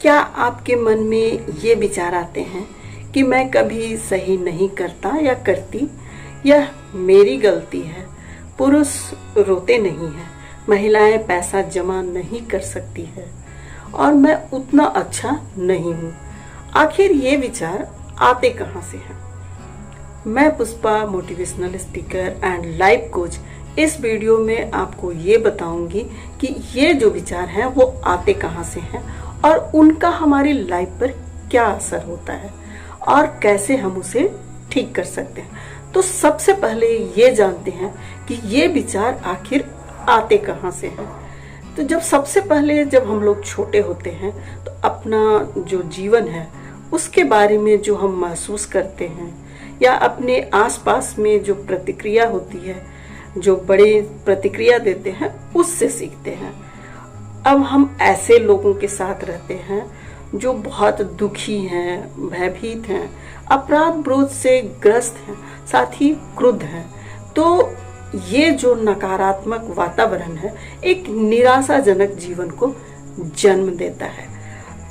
क्या आपके मन में ये विचार आते हैं कि मैं कभी सही नहीं करता या करती, यह मेरी गलती है। पुरुष रोते नहीं हैं, महिलाएं पैसा जमा नहीं कर सकती है और मैं उतना अच्छा नहीं हूँ। आखिर ये विचार आते कहाँ से हैं? मैं Pushpa, motivational speaker and life coach, इस वीडियो में आपको ये बताऊंगी कि ये जो विचार हैं वो आते कहाँ से हैं और उनका हमारी लाइफ पर क्या असर होता है और कैसे हम उसे ठीक कर सकते हैं। तो सबसे पहले ये जानते हैं कि ये विचार आखिर आते कहाँ से हैं। तो सबसे पहले जब हम लोग छोटे होते हैं तो अपना जो जीवन है उसके बारे में जो हम महसूस करते हैं या अपने आसपास में जो प्रतिक्रिया होती है, जो बड़े प्रतिक्रिया देते हैं, उससे सीखते हैं। अब हम ऐसे लोगों के साथ रहते हैं जो बहुत दुखी हैं, भयभीत हैं, अपराध बोध से ग्रस्त हैं, साथ ही क्रुद्ध हैं। तो ये जो नकारात्मक वातावरण है एक निराशाजनक जीवन को जन्म देता है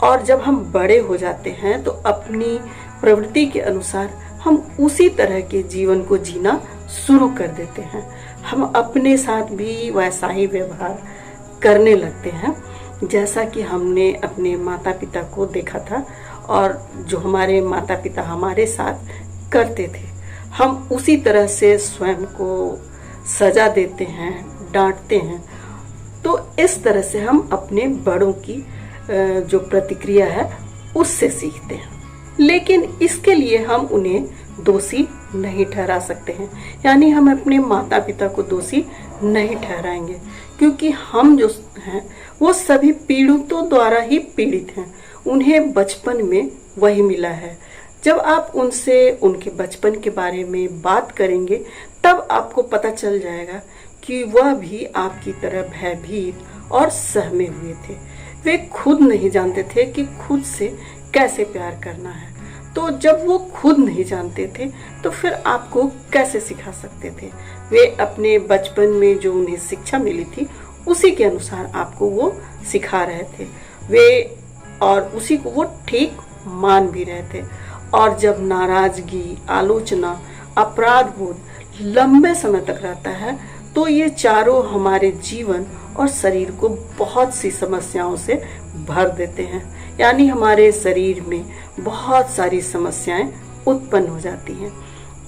और जब हम बड़े हो जाते हैं तो अपनी प्रवृत्ति के अनुसार हम उसी तरह के जीवन को जीना शुरू कर देते हैं। हम अपने साथ भी वैसा ही व्यवहार करने लगते हैं जैसा कि हमने अपने माता पिता को देखा था और जो हमारे माता पिता हमारे साथ करते थे, हम उसी तरह से स्वयं को सजा देते हैं, डांटते हैं। तो इस तरह से हम अपने बड़ों की जो प्रतिक्रिया है उससे सीखते हैं। लेकिन इसके लिए हम उन्हें दोषी नहीं ठहरा सकते हैं, यानी हम अपने माता पिता को दोषी नहीं ठहराएंगे, क्योंकि हम जो हैं वो सभी पीड़ितों द्वारा ही पीड़ित हैं। उन्हें बचपन में वही मिला है। जब आप उनसे उनके बचपन के बारे में बात करेंगे तब आपको पता चल जाएगा कि वह भी आपकी तरह भयभीत और सहमे हुए थे। वे खुद नहीं जानते थे कि खुद से कैसे प्यार करना है। तो जब वो खुद नहीं जानते थे तो फिर आपको कैसे सिखा सकते थे? वे अपने बचपन में जो उन्हें शिक्षा मिली थी उसी के अनुसार आपको वो सिखा रहे थे वे, और उसी को वो ठीक मान भी रहे थे। और जब नाराजगी, आलोचना, अपराध बोध लंबे समय तक रहता है तो ये चारों हमारे जीवन और शरीर को बहुत सी समस्याओं से भर देते हैं, यानी हमारे शरीर में बहुत सारी समस्याएं उत्पन्न हो जाती हैं।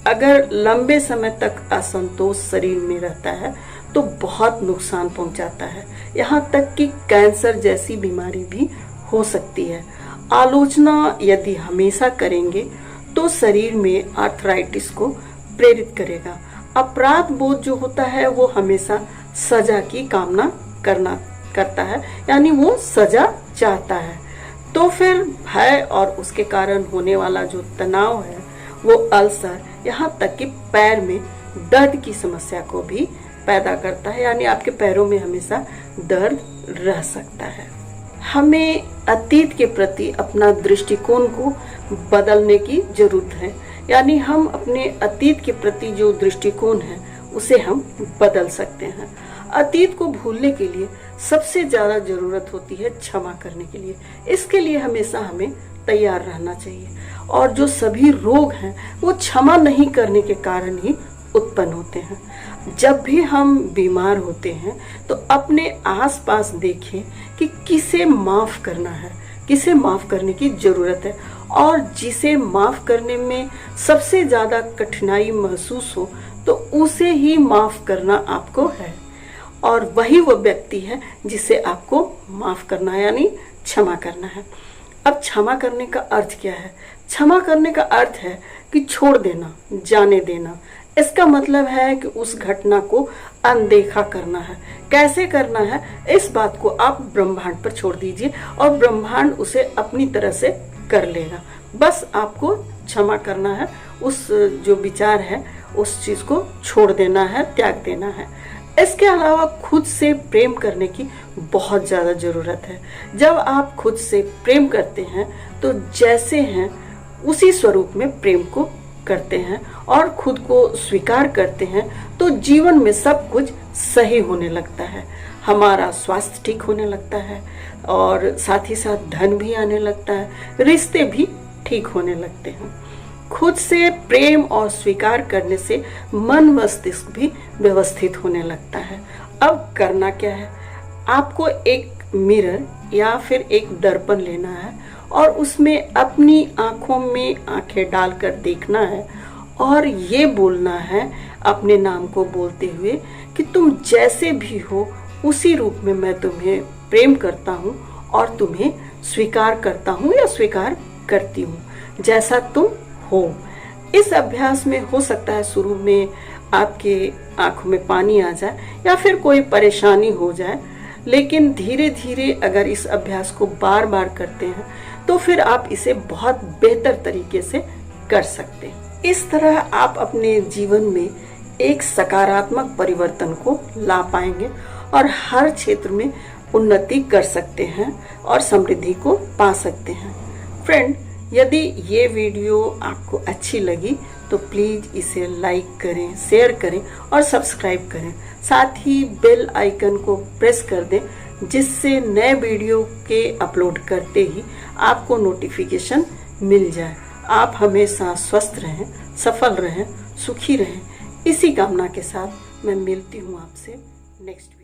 अगर लंबे समय तक असंतोष शरीर में रहता है तो बहुत नुकसान पहुंचाता है, यहाँ तक कि कैंसर जैसी बीमारी भी हो सकती है। आलोचना यदि हमेशा करेंगे तो शरीर में आर्थराइटिस को प्रेरित करेगा। अपराध बोध जो होता है वो हमेशा सजा की कामना करता है, यानी वो सजा चाहता है। तो फिर भय और उसके कारण होने वाला जो तनाव है वो अल्सर, यहाँ तक कि पैर में दर्द की समस्या को भी पैदा करता है, यानी आपके पैरों में हमेशा दर्द रह सकता है। हमें अतीत के प्रति अपना दृष्टिकोण को बदलने की जरूरत है, यानी हम अपने अतीत के प्रति जो दृष्टिकोण है उसे हम बदल सकते हैं। अतीत को भूलने के लिए सबसे ज्यादा जरूरत होती है क्षमा करने के लिए। इसके लिए हमेशा हमें तैयार रहना चाहिए। और जो सभी रोग हैं वो क्षमा नहीं करने के कारण ही उत्पन्न होते हैं। जब भी हम बीमार होते हैं तो अपने आसपास देखें कि किसे माफ करना है, किसे माफ करने की जरूरत है, और जिसे माफ करने में सबसे ज्यादा कठिनाई महसूस हो तो उसे ही माफ करना आपको है, और वही वो व्यक्ति है जिसे आपको माफ करना है, यानी क्षमा करना है। अब क्षमा करने का अर्थ क्या है? क्षमा करने का अर्थ है कि छोड़ देना, जाने देना। इसका मतलब है कि उस घटना को अनदेखा करना है। कैसे करना है, इस बात को आप ब्रह्मांड पर छोड़ दीजिए और ब्रह्मांड उसे अपनी तरह से कर लेगा। बस आपको क्षमा करना है, उस जो विचार है उस चीज को छोड़ देना है, त्याग देना है। इसके अलावा खुद से प्रेम करने की बहुत ज्यादा जरूरत है। जब आप खुद से प्रेम करते हैं तो जैसे हैं उसी स्वरूप में प्रेम को करते हैं और खुद को स्वीकार करते हैं तो जीवन में सब कुछ सही होने लगता है। हमारा स्वास्थ्य ठीक होने लगता है और साथ ही साथ धन भी आने लगता है, रिश्ते भी ठीक होने लगते हैं। खुद से प्रेम और स्वीकार करने से मन मस्तिष्क भी व्यवस्थित होने लगता है। अब करना क्या है, आपको एक मिरर या फिर एक दर्पण लेना है और उसमें अपनी आंखों में आंखें डालकर देखना है और ये बोलना है अपने नाम को बोलते हुए कि तुम जैसे भी हो उसी रूप में मैं तुम्हें प्रेम करता हूँ और तुम्हें स्वीकार करता हूँ या स्वीकार करती हूँ, जैसा तुम हो। इस अभ्यास में हो सकता है शुरू में आपके आंखों में पानी आ जाए या फिर कोई परेशानी हो जाए, लेकिन धीरे धीरे अगर इस अभ्यास को बार बार करते हैं तो फिर आप इसे बहुत बेहतर तरीके से कर सकते हैं। इस तरह आप अपने जीवन में एक सकारात्मक परिवर्तन को ला पाएंगे और हर क्षेत्र में उन्नति कर सकते हैं और समृद्धि को पा सकते हैं। फ्रेंड, यदि ये वीडियो आपको अच्छी लगी तो प्लीज़ इसे लाइक करें, शेयर करें और सब्सक्राइब करें। साथ ही बेल आइकन को प्रेस कर दें जिससे नए वीडियो के अपलोड करते ही आपको नोटिफिकेशन मिल जाए। आप हमेशा स्वस्थ रहें, सफल रहें, सुखी रहें। इसी कामना के साथ मैं मिलती हूँ आपसे नेक्स्ट